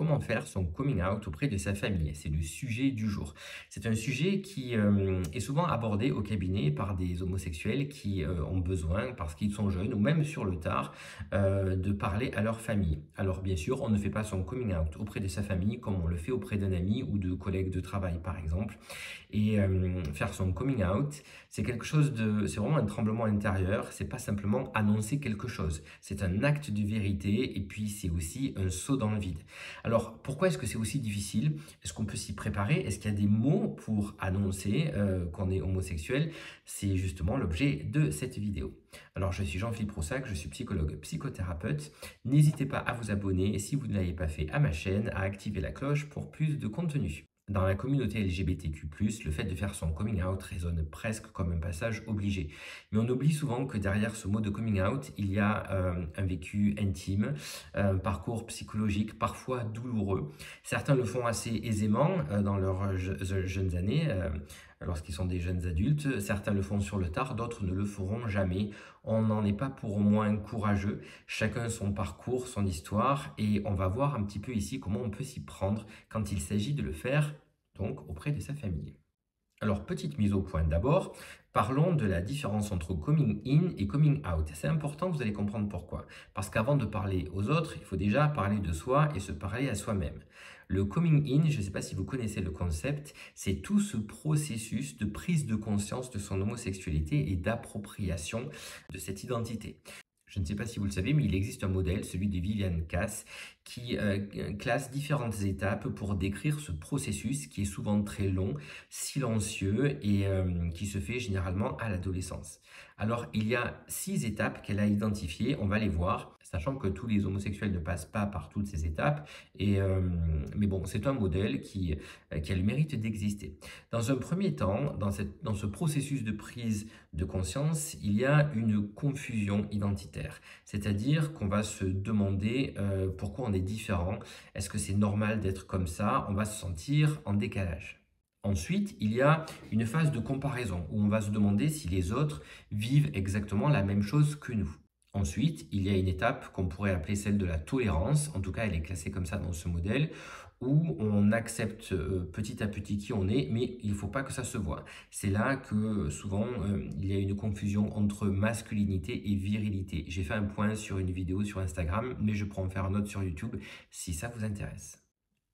Comment faire son coming out auprès de sa famille? C'est le sujet du jour. C'est un sujet qui est souvent abordé au cabinet par des homosexuels qui ont besoin, parce qu'ils sont jeunes ou même sur le tard, de parler à leur famille. Alors bien sûr, on ne fait pas son coming out auprès de sa famille comme on le fait auprès d'un ami ou de collègues de travail par exemple. Et faire son coming out, c'est vraiment un tremblement intérieur. C'est pas simplement annoncer quelque chose. C'est un acte de vérité et puis c'est aussi un saut dans le vide. Alors, pourquoi est-ce que c'est aussi difficile? Est-ce qu'on peut s'y préparer? Est-ce qu'il y a des mots pour annoncer qu'on est homosexuel? C'est justement l'objet de cette vidéo. Alors, je suis Jean-Philippe Roussac, je suis psychologue psychothérapeute. N'hésitez pas à vous abonner, si vous ne l'avez pas fait, à ma chaîne, à activer la cloche pour plus de contenu. Dans la communauté LGBTQ+, le fait de faire son coming out résonne presque comme un passage obligé. Mais on oublie souvent que derrière ce mot de coming out, il y a un vécu intime, un parcours psychologique parfois douloureux. Certains le font assez aisément dans leurs jeunes années, lorsqu'ils sont des jeunes adultes. Certains le font sur le tard, d'autres ne le feront jamais. On n'en est pas pour moins courageux. Chacun son parcours, son histoire, et on va voir un petit peu ici comment on peut s'y prendre quand il s'agit de le faire donc auprès de sa famille. Alors, petite mise au point d'abord, parlons de la différence entre coming in et coming out. C'est important, vous allez comprendre pourquoi. Parce qu'avant de parler aux autres, il faut déjà parler de soi et se parler à soi-même. Le coming in, je ne sais pas si vous connaissez le concept, c'est tout ce processus de prise de conscience de son homosexualité et d'appropriation de cette identité. Je ne sais pas si vous le savez, mais il existe un modèle, celui de Viviane Cass, qui classe différentes étapes pour décrire ce processus qui est souvent très long, silencieux et qui se fait généralement à l'adolescence. Alors, il y a 6 étapes qu'elle a identifiées, on va les voir, sachant que tous les homosexuels ne passent pas par toutes ces étapes, mais bon, c'est un modèle qui a le mérite d'exister. Dans un premier temps, dans ce processus de prise de conscience, il y a une confusion identitaire. C'est-à-dire qu'on va se demander pourquoi on est différent. Est-ce que c'est normal d'être comme ça? On va se sentir en décalage. Ensuite, il y a une phase de comparaison où on va se demander si les autres vivent exactement la même chose que nous. Ensuite, il y a une étape qu'on pourrait appeler celle de la tolérance, en tout cas elle est classée comme ça dans ce modèle, où on accepte petit à petit qui on est, mais il ne faut pas que ça se voit. C'est là que souvent il y a une confusion entre masculinité et virilité. J'ai fait un point sur une vidéo sur Instagram, mais je pourrais en faire un autre sur YouTube si ça vous intéresse.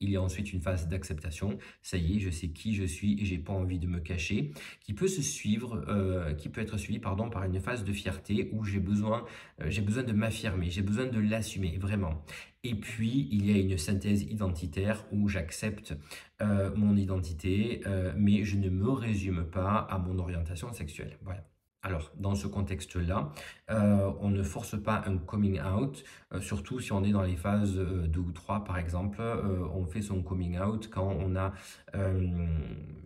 Il y a ensuite une phase d'acceptation. Ça y est, je sais qui je suis et j'ai pas envie de me cacher, qui peut être suivie pardon, par une phase de fierté où j'ai besoin de m'affirmer, j'ai besoin de l'assumer vraiment. Et puis il y a une synthèse identitaire où j'accepte mon identité, mais je ne me résume pas à mon orientation sexuelle. Voilà. Alors, dans ce contexte-là, on ne force pas un coming out, surtout si on est dans les phases 2 ou 3 par exemple. On fait son coming out quand on a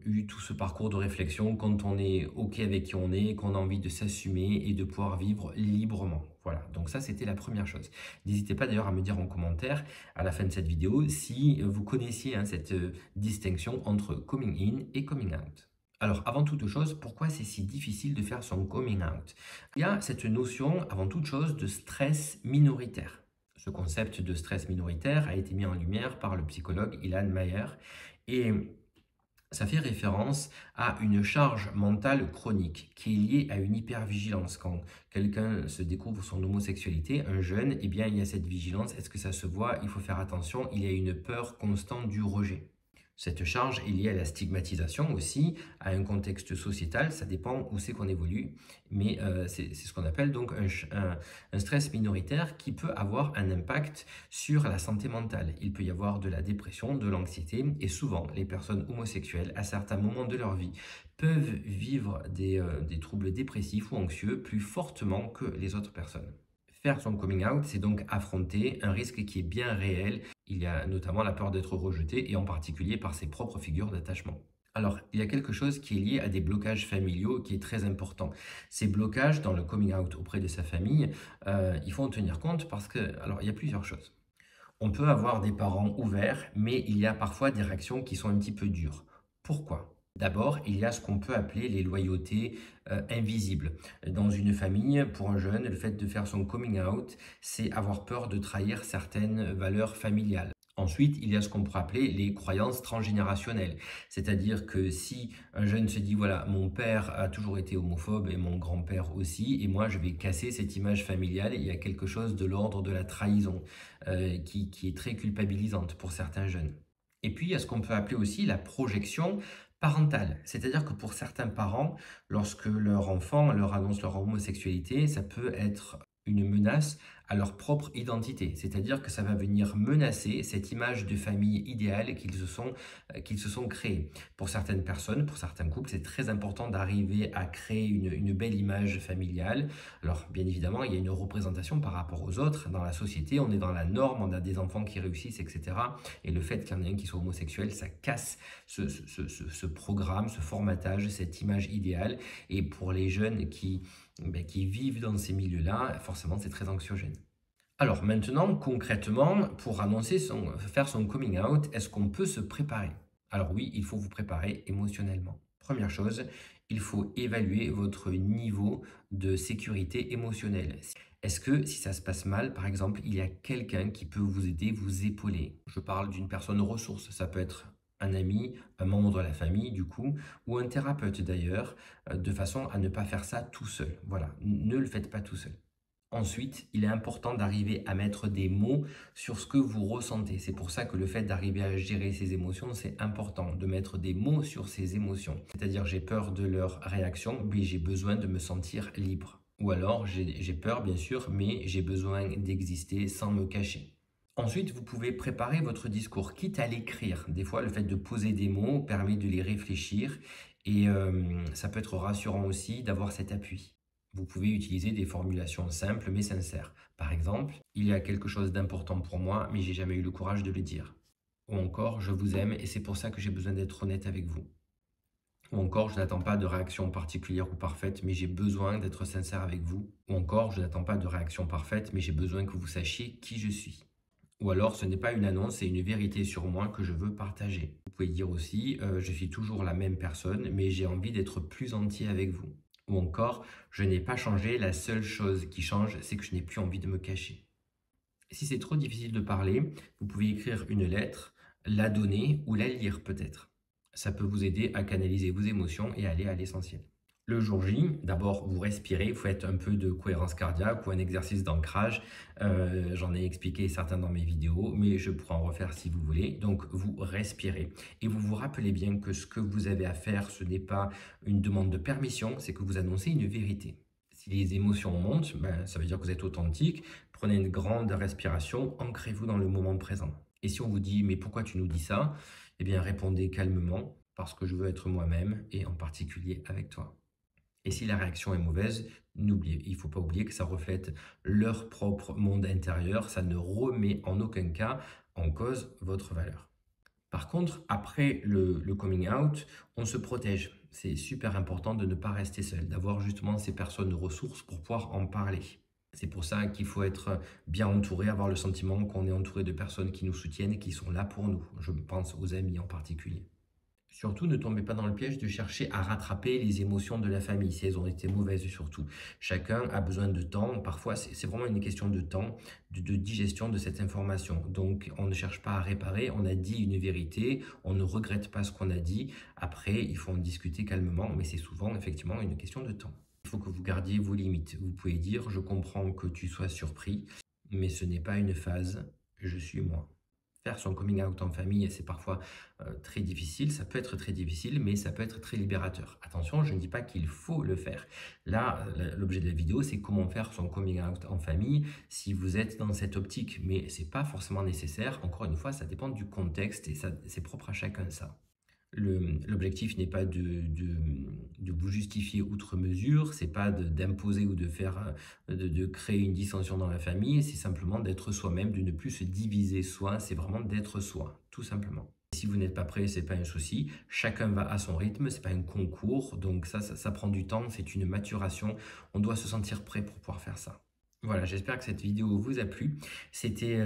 eu tout ce parcours de réflexion, quand on est OK avec qui on est, qu'on a envie de s'assumer et de pouvoir vivre librement. Voilà, donc ça c'était la première chose. N'hésitez pas d'ailleurs à me dire en commentaire à la fin de cette vidéo si vous connaissiez cette distinction entre coming in et coming out. Alors, avant toute chose, pourquoi c'est si difficile de faire son coming out? Il y a cette notion, avant toute chose, de stress minoritaire. Ce concept de stress minoritaire a été mis en lumière par le psychologue Ilan Mayer et ça fait référence à une charge mentale chronique qui est liée à une hypervigilance. Quand quelqu'un se découvre son homosexualité, un jeune, eh bien, il y a cette vigilance. Est-ce que ça se voit? Il faut faire attention. Il y a une peur constante du rejet. Cette charge est liée à la stigmatisation aussi, à un contexte sociétal, ça dépend où c'est qu'on évolue, mais c'est ce qu'on appelle donc un stress minoritaire qui peut avoir un impact sur la santé mentale. Il peut y avoir de la dépression, de l'anxiété, et souvent les personnes homosexuelles, à certains moments de leur vie, peuvent vivre des troubles dépressifs ou anxieux plus fortement que les autres personnes. Faire son coming out, c'est donc affronter un risque qui est bien réel. Il y a notamment la peur d'être rejeté et en particulier par ses propres figures d'attachement. Alors, il y a quelque chose qui est lié à des blocages familiaux qui est très important. Ces blocages dans le coming out auprès de sa famille, il faut en tenir compte parce que, alors, il y a plusieurs choses. On peut avoir des parents ouverts, mais il y a parfois des réactions qui sont un petit peu dures. Pourquoi? D'abord, il y a ce qu'on peut appeler les loyautés invisibles. Dans une famille, pour un jeune, le fait de faire son coming out, c'est avoir peur de trahir certaines valeurs familiales. Ensuite, il y a ce qu'on pourrait appeler les croyances transgénérationnelles. C'est-à-dire que si un jeune se dit, voilà, mon père a toujours été homophobe et mon grand-père aussi, et moi je vais casser cette image familiale, il y a quelque chose de l'ordre de la trahison qui est très culpabilisante pour certains jeunes. Et puis, il y a ce qu'on peut appeler aussi la projection parentale. C'est-à-dire que pour certains parents, lorsque leur enfant leur annonce leur homosexualité, ça peut être une menace à leur propre identité. C'est-à-dire que ça va venir menacer cette image de famille idéale qu'ils se sont créés. Pour certaines personnes, pour certains couples, c'est très important d'arriver à créer une belle image familiale. Alors, bien évidemment, il y a une représentation par rapport aux autres. Dans la société, on est dans la norme, on a des enfants qui réussissent, etc. Et le fait qu'il y en ait un qui soit homosexuel, ça casse ce programme, ce formatage, cette image idéale. Et pour les jeunes qui vivent dans ces milieux-là, forcément, c'est très anxiogène. Alors maintenant, concrètement, pour faire son coming out, est-ce qu'on peut se préparer? Alors oui, il faut vous préparer émotionnellement. Première chose, il faut évaluer votre niveau de sécurité émotionnelle. Est-ce que si ça se passe mal, par exemple, il y a quelqu'un qui peut vous aider, vous épauler? Je parle d'une personne ressource, ça peut être un ami, un membre de la famille du coup, ou un thérapeute d'ailleurs, de façon à ne pas faire ça tout seul. Voilà, ne le faites pas tout seul. Ensuite, il est important d'arriver à mettre des mots sur ce que vous ressentez. C'est pour ça que le fait d'arriver à gérer ses émotions, c'est important de mettre des mots sur ses émotions. C'est-à-dire, j'ai peur de leur réaction, mais j'ai besoin de me sentir libre. Ou alors, j'ai peur, bien sûr, mais j'ai besoin d'exister sans me cacher. Ensuite, vous pouvez préparer votre discours, quitte à l'écrire. Des fois, le fait de poser des mots permet de les réfléchir et ça peut être rassurant aussi d'avoir cet appui. Vous pouvez utiliser des formulations simples mais sincères. Par exemple, il y a quelque chose d'important pour moi, mais j'ai jamais eu le courage de le dire. Ou encore, je vous aime et c'est pour ça que j'ai besoin d'être honnête avec vous. Ou encore, je n'attends pas de réaction particulière ou parfaite, mais j'ai besoin d'être sincère avec vous. Ou encore, je n'attends pas de réaction parfaite, mais j'ai besoin que vous sachiez qui je suis. Ou alors, ce n'est pas une annonce, c'est une vérité sur moi que je veux partager. Vous pouvez dire aussi, je suis toujours la même personne, mais j'ai envie d'être plus entier avec vous. Ou encore, je n'ai pas changé, la seule chose qui change, c'est que je n'ai plus envie de me cacher. Si c'est trop difficile de parler, vous pouvez écrire une lettre, la donner ou la lire peut-être. Ça peut vous aider à canaliser vos émotions et aller à l'essentiel. Le jour J, d'abord vous respirez, vous faites un peu de cohérence cardiaque ou un exercice d'ancrage. J'en ai expliqué certains dans mes vidéos, mais je pourrais en refaire si vous voulez. Donc vous respirez et vous vous rappelez bien que ce que vous avez à faire, ce n'est pas une demande de permission, c'est que vous annoncez une vérité. Si les émotions montent, ça veut dire que vous êtes authentique. Prenez une grande respiration, ancrez-vous dans le moment présent. Et si on vous dit, mais pourquoi tu nous dis ça? Eh bien, répondez calmement, parce que je veux être moi-même et en particulier avec toi. Et si la réaction est mauvaise, il ne faut pas oublier que ça reflète leur propre monde intérieur. Ça ne remet en aucun cas en cause votre valeur. Par contre, après le coming out, on se protège. C'est super important de ne pas rester seul, d'avoir justement ces personnes ressources pour pouvoir en parler. C'est pour ça qu'il faut être bien entouré, avoir le sentiment qu'on est entouré de personnes qui nous soutiennent et qui sont là pour nous. Je pense aux amis en particulier. Surtout, ne tombez pas dans le piège de chercher à rattraper les émotions de la famille, si elles ont été mauvaises surtout. Chacun a besoin de temps, parfois c'est vraiment une question de temps, de digestion de cette information. Donc on ne cherche pas à réparer, on a dit une vérité, on ne regrette pas ce qu'on a dit. Après, il faut en discuter calmement, mais c'est souvent effectivement une question de temps. Il faut que vous gardiez vos limites. Vous pouvez dire, je comprends que tu sois surpris, mais ce n'est pas une phase, je suis moi. Faire son coming out en famille, c'est parfois très difficile, ça peut être très difficile, mais ça peut être très libérateur. Attention, je ne dis pas qu'il faut le faire. Là, l'objet de la vidéo, c'est comment faire son coming out en famille si vous êtes dans cette optique, mais ce n'est pas forcément nécessaire. Encore une fois, ça dépend du contexte et c'est propre à chacun ça. L'objectif n'est pas de vous justifier outre mesure, c'est pas d'imposer ou de créer une dissension dans la famille, c'est simplement d'être soi-même, de ne plus se diviser soi, c'est vraiment d'être soi, tout simplement. Si vous n'êtes pas prêt, c'est pas un souci, chacun va à son rythme, c'est pas un concours, donc ça prend du temps, c'est une maturation, on doit se sentir prêt pour pouvoir faire ça. Voilà, j'espère que cette vidéo vous a plu. C'était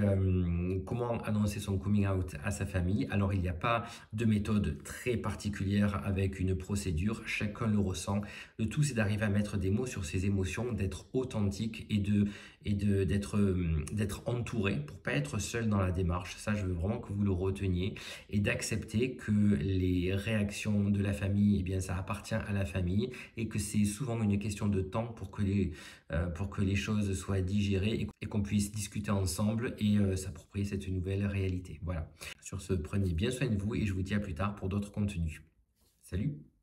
comment annoncer son coming out à sa famille. Alors, il n'y a pas de méthode très particulière avec une procédure. Chacun le ressent. Le tout, c'est d'arriver à mettre des mots sur ses émotions, d'être authentique et d'être entouré pour pas être seul dans la démarche. Ça, je veux vraiment que vous le reteniez et d'accepter que les réactions de la famille, eh bien, ça appartient à la famille et que c'est souvent une question de temps pour que les choses soient digérées et qu'on puisse discuter ensemble et s'approprier cette nouvelle réalité. Voilà. Sur ce, prenez bien soin de vous et je vous dis à plus tard pour d'autres contenus. Salut!